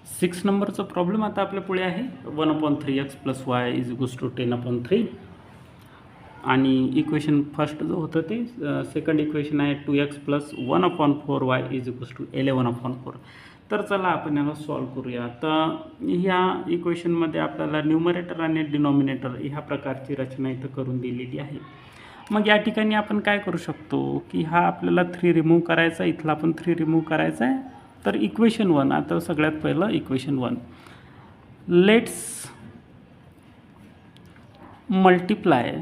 6 नंबरचा प्रॉब्लेम आता आपल्या पुढे आहे. 1/3x + y = 10/3 आणि इक्वेशन फर्स्ट जो होतं ते सेकंड इक्वेशन आहे 2x + 1/4y = 11/4. तर चला आपण याला सॉल्व करूया. तर ह्या इक्वेशनमध्ये आपल्याला न्यूमरेटर आणि डिनॉमिनेटर ह्या प्रकारची रचना इथं करून दिलेली आहे. मग या ठिकाणी आपण काय करू शकतो की हा आपल्याला 3 रिमूव्ह करायचा, इथला पण 3 रिमूव्ह करायचा आहे. तर इक्वेशन 1, आता सगळ्यात पहिलं equation 1, let's multiply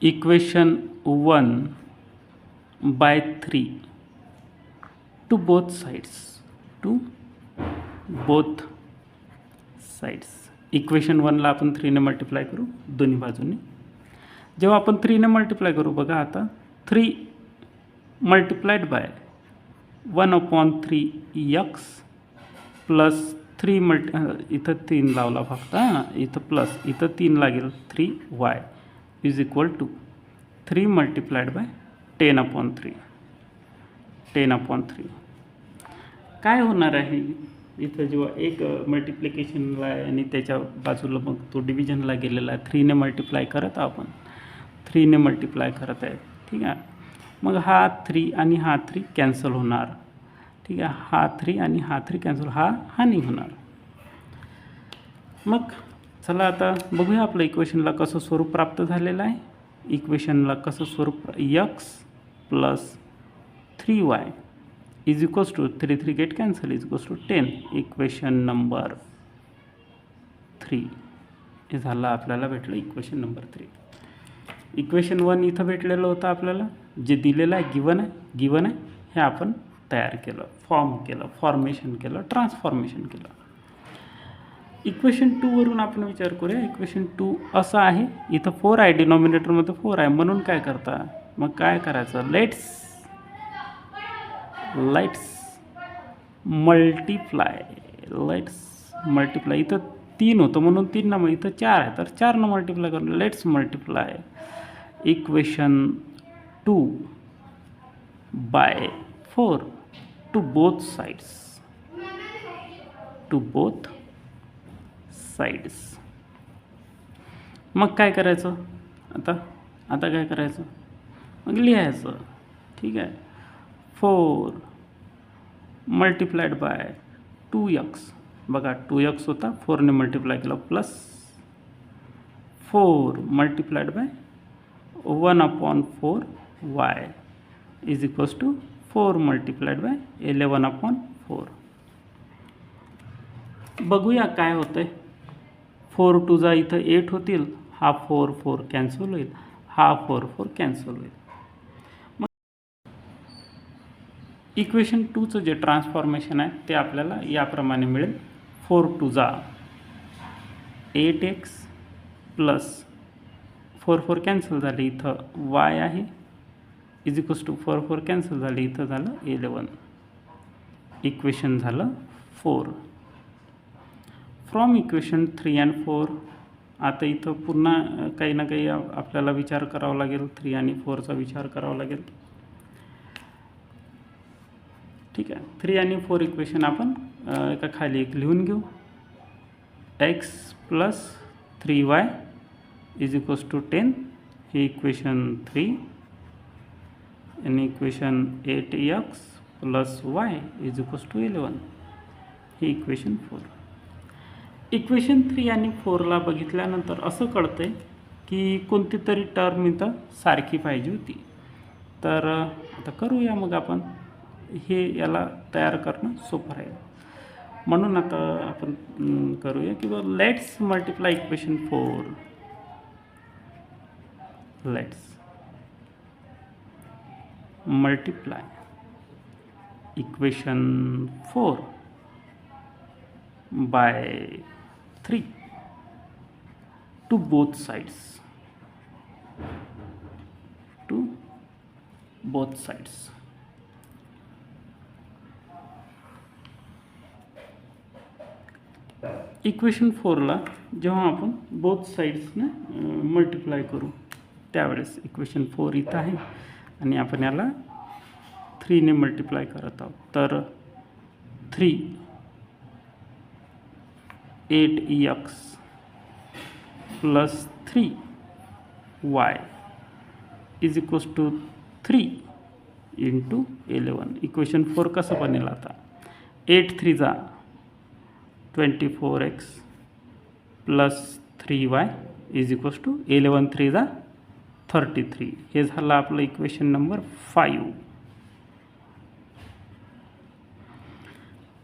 equation 1 by 3 to both sides. Equation 1ला आपण 3 ने मल्टिप्लाय करू दोन्ही बाजूंनी. जेव्हा आपण 3 ने मल्टिप्लाय करू, बघा आता 3 मल्टिप्लाइड बाय 1/3x प्लस 3 इथं 3 लावला फक्त, इथं प्लस, इथं 3 लागेल, 3y = 3 मल्टिप्लाइड बाय 10/3. काय होणार आहे इथं जेव्हा एक मल्टिप्लिकेशनला आहे आणि त्याच्या बाजूला मग तो डिव्हिजनला गेलेला आहे. 3 ने मल्टिप्लाय करत आपण 3 ने मल्टिप्लाय करत आहे. ठीक आहे. मग हा 3 आणि हा 3 कॅन्सल होणार. ठीक आहे. हा 3 आणि हा 3 कॅन्सल, हा नाही होणार. मग चला आता बघूया आपलं इक्वेशनला कसं स्वरूप प्राप्त झालेलं आहे. इक्वेशनला कसं स्वरूप, x + 3y = 3 get cancel = 10. Equation number 3 हे झालं, आपल्याला भेटलं इक्वेशन नंबर 3. इक्वेशन 1 इथं भेटलेलं होतं आपल्याला, जे दिलेलं आहे, गिवन आहे, हे आपण तयार केलं, फॉर्मेशन केलं, ट्रान्सफॉर्मेशन केलं. इक्वेशन 2 वरून आपण विचार करूया. इक्वेशन 2 असं आहे, इथं 4 आहे, डिनॉमिनेटरमध्ये 4 आहे, म्हणून काय करता, मग काय करायचं, लेट्स मल्टिप्लाय. इथं 3 होतं म्हणून 3 ना, मग इथं 4 आहे तर 4 न मल्टिप्लाय करून let's multiply equation 2 by 4 to both sides. मग काय करायचं, आता काय करायचं, मग लिहायचं. ठीक आहे. 4 मल्टिप्लाइड बाय 2x, बघा 2x होता, 4 ने मल्टिप्लाय केलं, plus 4 multiplied by 1/4y = 4 multiplied by 11/4. बघूया काय होतंय. 4 2 जा इथं 8 होतील, हा 4 कॅन्सल होईल, हा 4 कॅन्सल होईल. मग इक्वेशन 2चं जे ट्रान्सफॉर्मेशन आहे ते आपल्याला याप्रमाणे मिळेल. 4 2 जा 8x प्लस 4 कॅन्सल झाले, इथं y आहे = 4 कॅन्सल झाले, इथं झालं 11. इक्वेशन झालं 4. फ्रॉम इक्वेशन 3 and 4 आता इथं पुन्हा काही ना काही आपल्याला विचार करावा लागेल, 3 आणि 4चा विचार करावा लागेल. ठीक आहे. 3 आणि 4 इक्वेशन आपण एका खाली एक लिहून घेऊ. x + 3y = 10, हे इक्वेशन 3, आणि इक्वेशन 8x + y = 11, हे इक्वेशन 4. इक्वेशन 3 आणि 4ला बघितल्यानंतर असं कळतंय की कोणती तरी टर्म इथं सारखी पाहिजे होती. तर आता करूया, मग आपण हे याला तयार करणं सोपं राहील. म्हणून आता आपण करूया की let's multiply equation 4. Let's multiply equation 4 by 3 to both sides. Equation 4ला जेव्हा आपण बोथ साइड्सने मल्टिप्लाय करू त्यावेळेस इक्वेशन 4 इथं आहे आणि आपण याला 3ने मल्टिप्लाय करत आहोत, तर 3 8x plus 3y is equals to 3 into 11. Equation 4 कसं बनेल आता? 8 3 जा 24x plus 3y is equals to 11 3 जा 33. हे झालं आपलं इक्वेशन नंबर 5.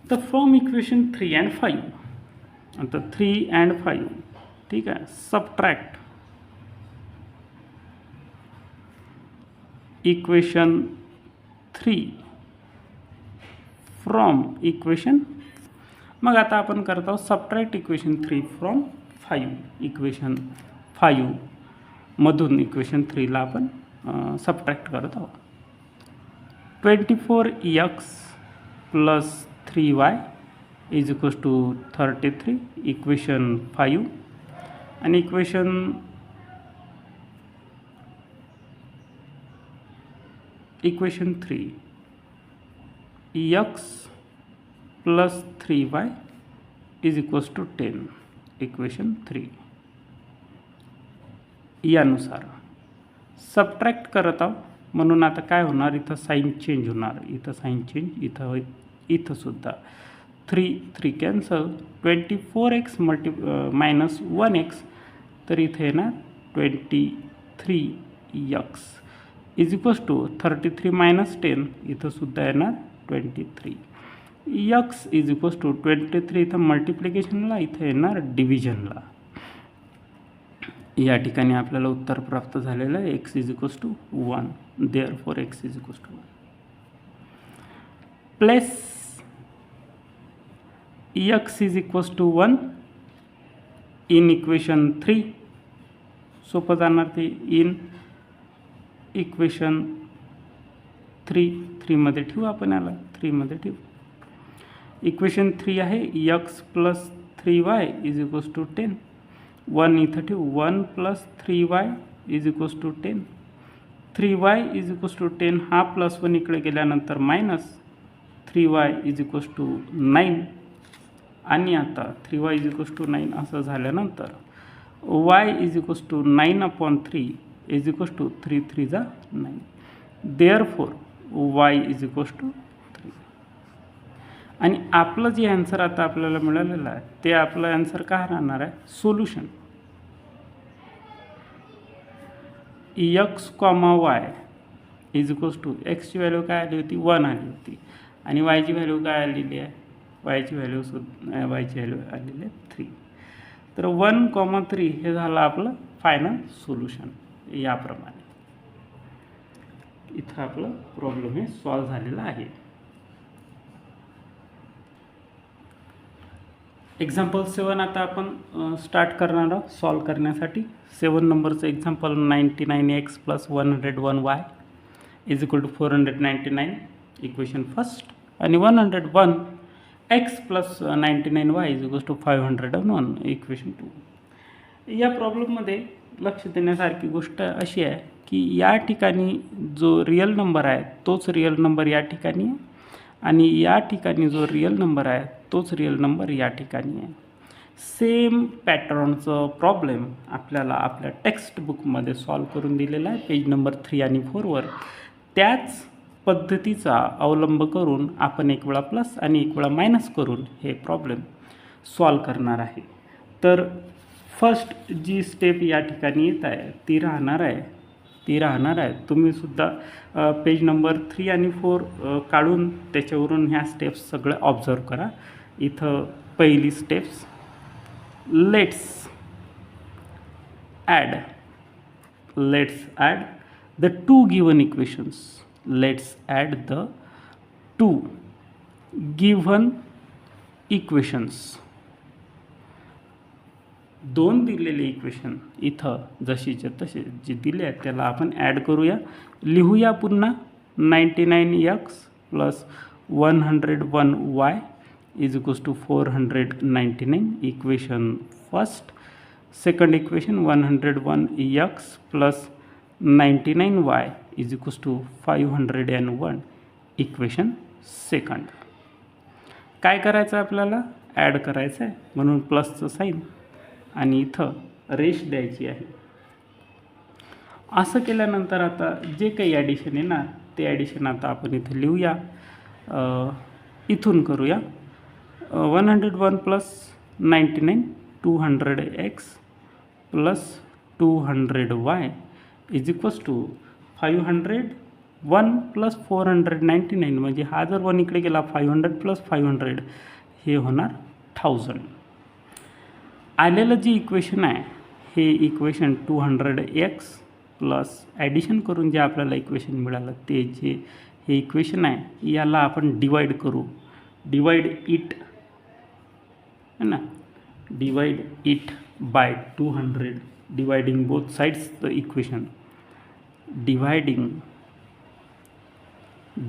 तर फ्रॉम इक्वेशन 3 and 5, आता 3 and 5, ठीक आहे, सबट्रॅक्ट इक्वेशन 3 फ्रॉम इक्वेशन. मग आता आपण करत आहोत सबट्रॅक्ट इक्वेशन 3 फ्रॉम 5. इक्वेशन 5 मधून इक्वेशन 3ला आपण सबट्रॅक्ट करत आहोत. 24x plus 3y is equals to 33, equation 5. आणि equation 3 x plus 3y is equals to 10, equation 3. यानुसार सबट्रॅक्ट करत आहोत, म्हणून आता काय होणार, इथं साईन चेंज होणार, इथं साईन चेंज, इथं सुद्धा 3 3 कॅन्सल. 24x मायनस 1x, तर इथे येणार 23x is equals to 33 minus 10, इथं सुद्धा येणार 23. x इज इक्वल्स टू 23 इथं मल्टिप्लिकेशनला, इथं येणार डिव्हिजनला. या ठिकाणी आपल्याला उत्तर प्राप्त झालेलं आहे x is equals to 1. Therefore x is equals to 1. Place x is equals to 1 in equation 3. सोपं जाणार ते. इन इक्वेशन 3 मध्ये ठेवू आपण, याला 3 मध्ये ठेवू. इक्वेशन 3 आहे x plus 3y is equals to 10. 1 इथं ठेवू. 1 plus 3y is equals to 10. 3y is equals to 10, हा प्लस 1 इकडे गेल्यानंतर minus 3y is equals to 9. आणि आता 3y इज इक्वल्स टू 9 असं झाल्यानंतर y is equals to 9/3 is equals to 3 3 जा 9. Therefore y is equals to 3. आणि आपलं जे ॲन्सर आता आपल्याला मिळालेलं आहे ते आपलं ॲन्सर काय राहणार आहे? Solution x, y is equals to एक्सची व्हॅल्यू काय आली होती? 1 आली होती. आणि वायची व्हॅल्यू काय आलेली आहे? वायची व्हॅल्यू आलेली आहे 3. तर 1, 3 हे झालं आपलं फायनल सोल्युशन. याप्रमाणे इथं आपलं प्रॉब्लेम हे सॉल्व झालेला आहे. एक्झाम्पल 7 आता आपण स्टार्ट करणार आहोत सॉल्व करण्यासाठी. 7 नंबरचं example 99x plus 101y is equal to 499, equation first. आणि 101x plus 99y is equal to 501, equation 2. या प्रॉब्लेममध्ये लक्ष देण्यासारखी गोष्ट अशी आहे की या ठिकाणी जो रिअल नंबर आहे तोच रिअल नंबर या ठिकाणी आहे, आणि या ठिकाणी जो रिअल नंबर आहे तोच रिअल नंबर या ठिकाणी आहे. सेम पॅटर्नचं प्रॉब्लेम आपल्याला आपल्या टेक्स्ट बुकमध्ये सॉल्व करून दिलेला आहे, पेज नंबर 3 आणि 4वर. त्याच पद्धतीचा अवलंब करून आपण एक वेळा प्लस आणि एक वेळा मायनस करून हे प्रॉब्लेम सॉल्व करणार आहे. तर फर्स्ट जी स्टेप या ठिकाणी येत आहे ती राहणार आहे तुम्हीसुद्धा पेज नंबर 3 आणि 4 काढून त्याच्यावरून ह्या स्टेप्स सगळे ऑब्झर्व करा. इथं पहिली steps, let's add the 2 given equations. Let's add the 2 given equations. 2 दिलेले इक्वेशन इथं जशीचे तसे जे दिले आहेत त्याला आपण ॲड करूया. लिहूया पुन्हा 99x plus 101y is equals to 499, equation first. Second equation 101x plus 99y is equals to 501, equation second. काय करायचं आहे आपल्याला? ॲड करायचं आहे, म्हणून प्लसचं साईन आणि इथं रेष द्यायची आहे. असं केल्यानंतर आता जे काही ॲडिशन येणार ते ॲडिशन आता आपण इथं लिहूया. इथून करूया. 101 plus 99 200x plus 200y is equals to 501 plus 499. म्हणजे हा जर 1 इकडे गेला 500 प्लस 500 हे होणार 1000. आलेलं जे इक्वेशन आहे हे इक्वेशन 200x प्लस ॲडिशन करून जे आपल्याला इक्वेशन मिळालं ते जे हे इक्वेशन आहे याला आपण डिवाइड करू. डिवाइड इट है ना, divide it by 200, dividing both sides the equation, dividing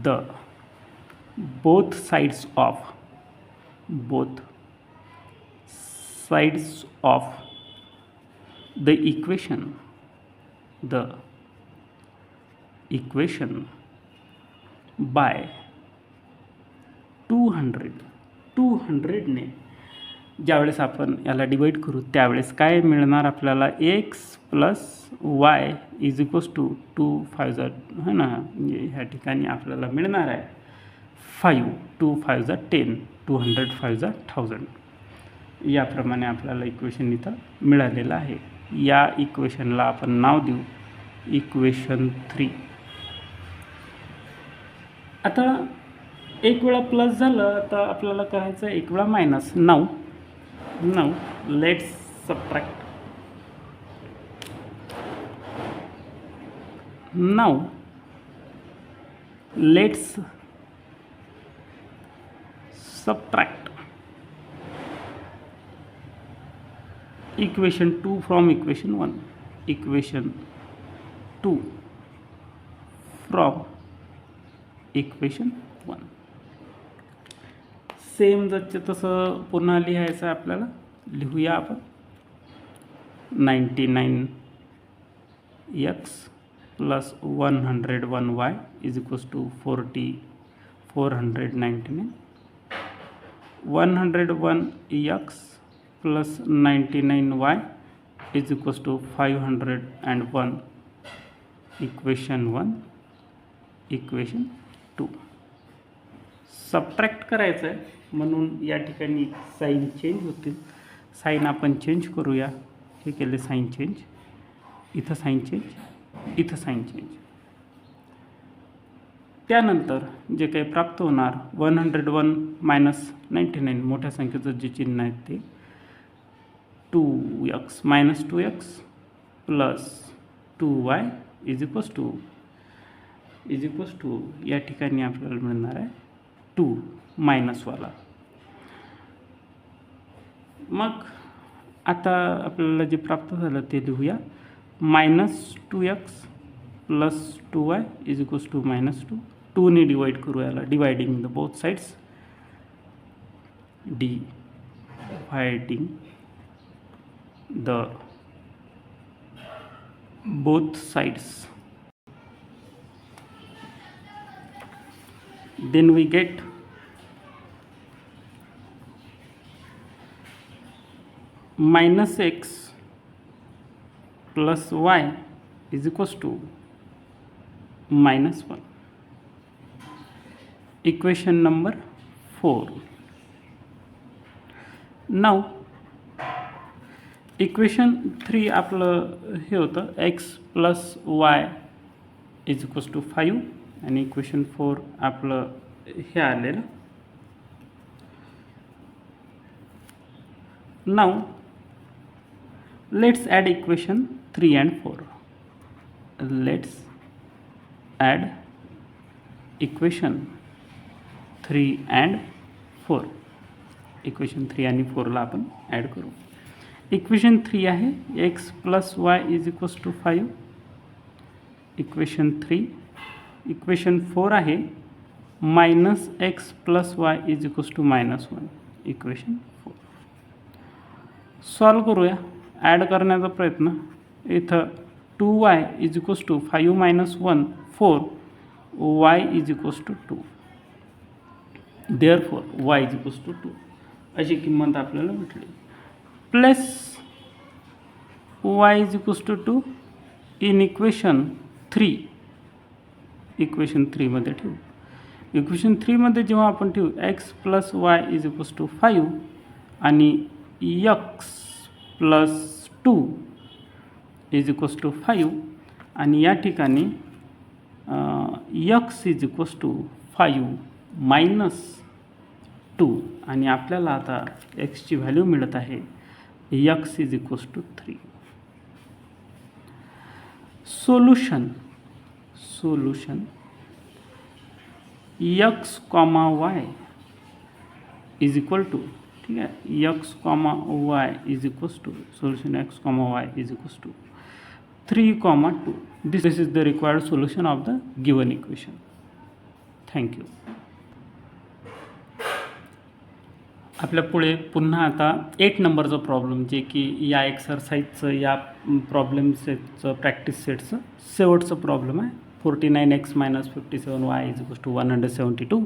the both sides of the equation by 200 ने ज्यावेळेस आपण याला डिवाइड करू त्यावेळेस काय मिळणार आपल्याला? x plus y is equals to 2 5 है ना, म्हणजे ह्या ठिकाणी आपल्याला मिळणार आहे 5 2 5 10 200 5 1000. याप्रमाणे आपल्याला इक्वेशन इथं मिळालेलं आहे. या इक्वेशनला आपण नाव देऊ इक्वेशन 3. आता एक वेळा प्लस झालं, आता आपल्याला करायचं एक वेळा minus. Now let's subtract. Now let's subtract equation 2 from equation 1, equation 2 from equation 1. Same जसं तसं पुन्हा लिहायचं आपल्याला. लिहूया आपण 99x plus 101y is equals to 499. 101x plus 99y is equals to 501. Equation 1, equation 2. Subtract करायचं आहे म्हणून या ठिकाणी साईन चेंज होतील. साईन आपण चेंज करूया. हे केले साईन चेंज, इथं साईन चेंज, इथं साईन चेंज. त्यानंतर जे काही प्राप्त होणार 101 मायनस 99 मोठ्या संख्येचं जे चिन्ह आहे ते 2x minus 2x plus 2y is equals to या ठिकाणी आपल्याला मिळणार आहे 2 मायनसवाला. मग आता आपल्याला जे प्राप्त झालं ते लिहूया. Minus 2x plus 2y is equals to minus 2. 2 ने डिवाइड करू याला. Dividing the both sides, dividing the both sides, then we get minus x plus y is equals to minus 1. Equation number 4. Now equation 3 आपलं हे होतं x plus y is equals to 5 आणि equation 4 आपलं हे आलेलं. Now let's add equation 3 and 4. Let's add equation 3 and 4. Equation 3 आणि 4ला आपण add करू. इक्वेशन 3 आहे x plus y is equals to 5. Equation 3. Equation 4 आहे minus x plus Y is equals to minus 1. Equation 4 solve करूया. Add करण्याचा प्रयत्न. इथं 2y is equals to 5 minus 1 4 y is equals to 2. Therefore y is equals to 2 अशी किंमत आपल्याला भेटली. Plus Y is equals to 2 in equation 3. Equation 3मध्ये ठेवू. इक्वेशन 3मध्ये जेव्हा आपण ठेवू X plus Y is equals to 5 आणि X plus 2 is equals to 5 आणि या ठिकाणी X is equals to 5 minus 2 आणि आपल्याला आता एक्सची व्हॅल्यू मिळत आहे X is equals to 3. Solution X comma Y is equal to, ठीक आहे, X comma Y is equals to solution X comma Y is equals to 3, 2. This is the required solution of the given equation. Thank you. आपल्या पुढे पुन्हा आता 8 नंबरचं problem जे की या एक्सरसाइजचं या प्रॉब्लेम सेटचं प्रॅक्टिस सेटचं शेवटचं प्रॉब्लेम आहे. 49x minus 57y is equals to 172.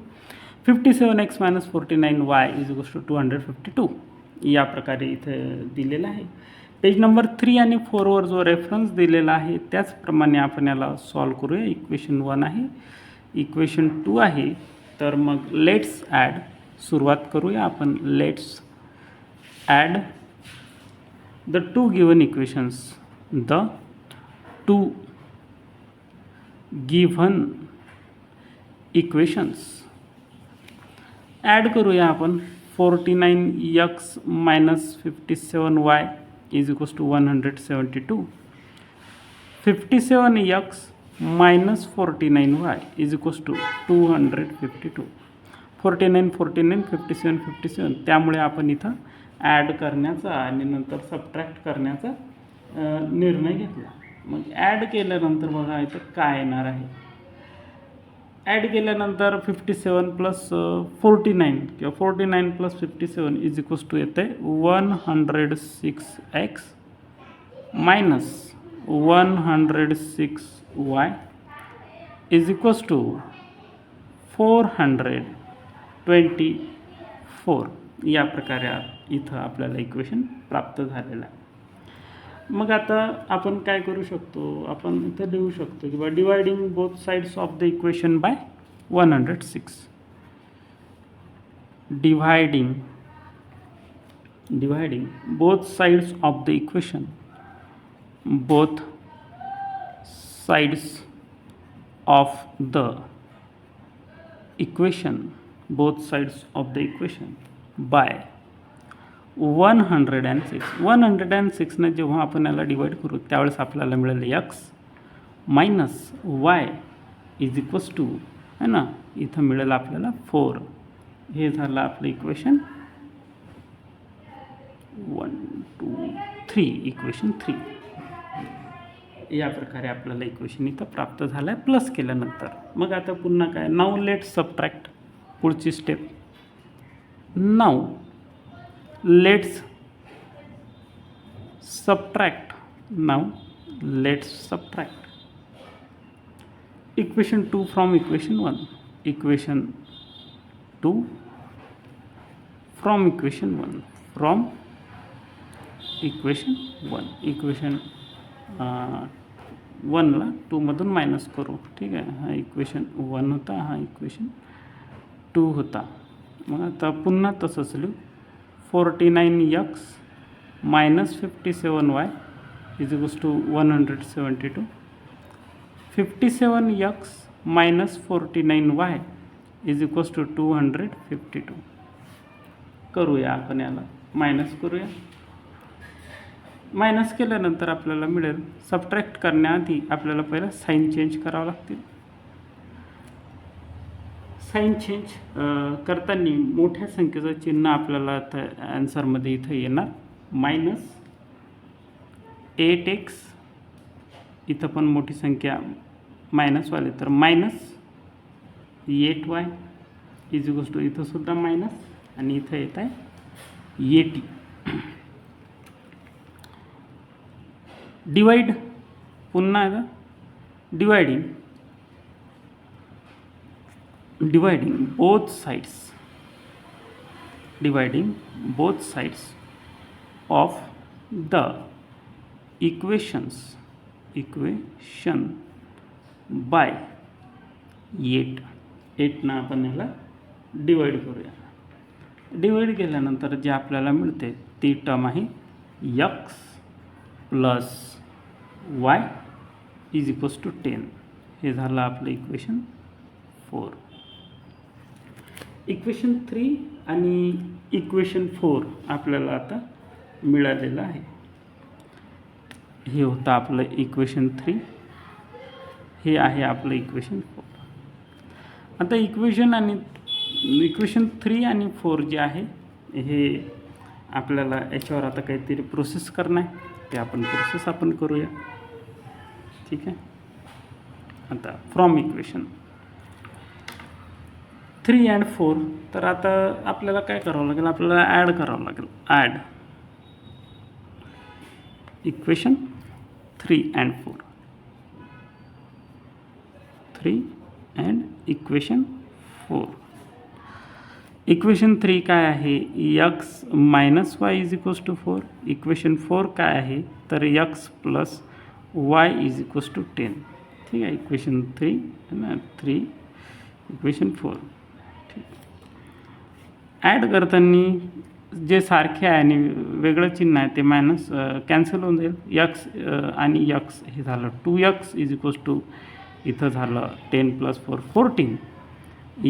57x minus 49y is equals to 252. या प्रकारे इथे दिलेलं आहे. पेज नंबर 3 आणि 4वर जो रेफरन्स दिलेला आहे त्याचप्रमाणे आपण याला सॉल्व करूया. इक्वेशन 1 आहे, इक्वेशन 2 आहे. तर मग लेट्स ॲड, सुरुवात करूया आपण. Let's add the 2 given equations, the 2 given equations. Add करूया आपण. 49x minus 57y is equals to 172. 57x minus 49y is equals to 252. 49, 57, 57. त्यामुळे आपण इथं ॲड करण्याचा आणि नंतर सबट्रॅक्ट करण्याचा निर्णय घेतला. मग ॲड केल्यानंतर बघा इथं काय येणार आहे. ॲड केल्यानंतर 57 प्लस 49 किंवा 49 प्लस 57 इज इक्वल्स टू येते 106x minus 106y is equals to 424. या प्रकारे इथं आपल्याला इक्वेशन प्राप्त झालेलं आहे. मग आता आपण काय करू शकतो, आपण इथं लिहू शकतो की बा dividing both sides of the equation by 106. Dividing both sides of the equation, both sides of the equation, both sides of the equation by 106. 106ने जेव्हा आपण याला डिवाइड करू त्यावेळेस आपल्याला मिळेल X minus Y is equals to, है ना, इथं मिळेल आपल्याला 4. हे झालं आपलं इक्वेशन 1, 2, 3. इक्वेशन 3. या प्रकारे आपल्याला इक्वेशन इथं प्राप्त झालं आहे प्लस केल्यानंतर. मग आता पुन्हा काय, नाऊ लेट सबट्रॅक्ट. पुढची step, now let's subtract. Now let's subtract equation 2 from equation 1. Equation 2 from equation 1. From equation 1. Equation 1ला 2मधून मायनस करू. ठीक आहे, हा इक्वेशन 1 होता, हा इक्वेशन 2 होता. मग आता पुन्हा तसंच लिहू. 49x minus 57y is equals to 172. 57x minus 49y is equals to 252. करूया आपण याला, मायनस करूया. मायनस केल्यानंतर आपल्याला मिळेल, सबट्रॅक्ट करण्याआधी आपल्याला पहिला साईन चेंज करावं लागतील. साईन चेंज करताना मोठ्या संख्येचं चिन्ह आपल्याला आता ॲन्सरमध्ये इथं येणार. मायनस 8x, इथं पण मोठी संख्या मायनसवाले तर minus 8y is equals to, इथं सुद्धा मायनस आणि इथं येत आहे 80. डिवाइड, पुन्हा आता dividing both sides. dividing both sides of the equation by 8 ना आपण याला डिवाइड करूया. डिवाइड केल्यानंतर जे आपल्याला मिळते ती टर्म आहे x plus y is equals to 10. हे झालं आपलं इक्वेशन 4. इक्वेशन 3 आणि इक्वेशन 4 आपल्याला आता मिळालेलं आहे. हे होतं आपलं इक्वेशन 3. हे आहे आपलं इक्वेशन 4. आता इक्वेशन 3 आणि 4 जे आहे हे आपल्याला याच्यावर आता काहीतरी प्रोसेस करणं आहे. ते आपण प्रोसेस करूया. ठीक आहे. आता फ्रॉम इक्वेशन 3 and 4 तर आता आपल्याला काय करावं लागेल, आपल्याला ॲड करावं लागेल. Add equation 3 and 4 3 and equation 4. Equation 3 काय आहे, x minus Y is equals to 4. Equation 4 काय आहे तर x plus Y is equals to 10. ठीक आहे. इक्वेशन 3 ना 3 इक्वेशन 4. ठीक. ॲड करताना जे सारखे आहे आणि वेगळं चिन्ह आहे ते मायनस कॅन्सल होऊन जाईल. x आणि x हे झालं 2x इज इक्वल्स टू इथं झालं 10 plus 4 14.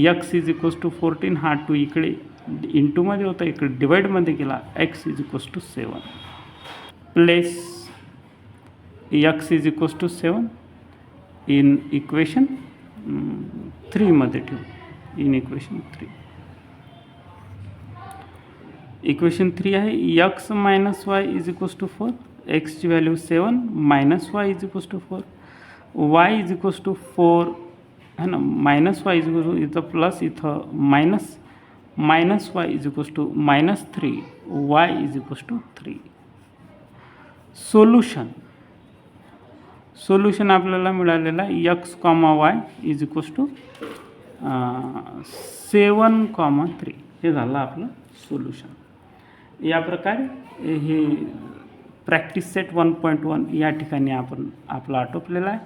x is equals to 14 हा 2 इकडे इंटूमध्ये होता, इकडे डिवाइडमध्ये गेला. x is equals to 7. Place x is equals to 7 in equation 3 मध्ये ठेवू. इन इक्वेशन 3 इक्वेशन 3 आहे x minus Y is equals to 4. एक्सची value 7 minus Y is equals to 4. Y is equals to 4 है ना. Minus Y is equals to इथं plus इथं minus Y is equals to -3. Y is equals to 3. Solution आपल्याला मिळालेला x, y is equals to 7, 3. हे झालं आपलं solution. या प्रकारे हे प्रॅक्टिस सेट 1.1 या ठिकाणी आपण आपलं आटोपलेलं आहे.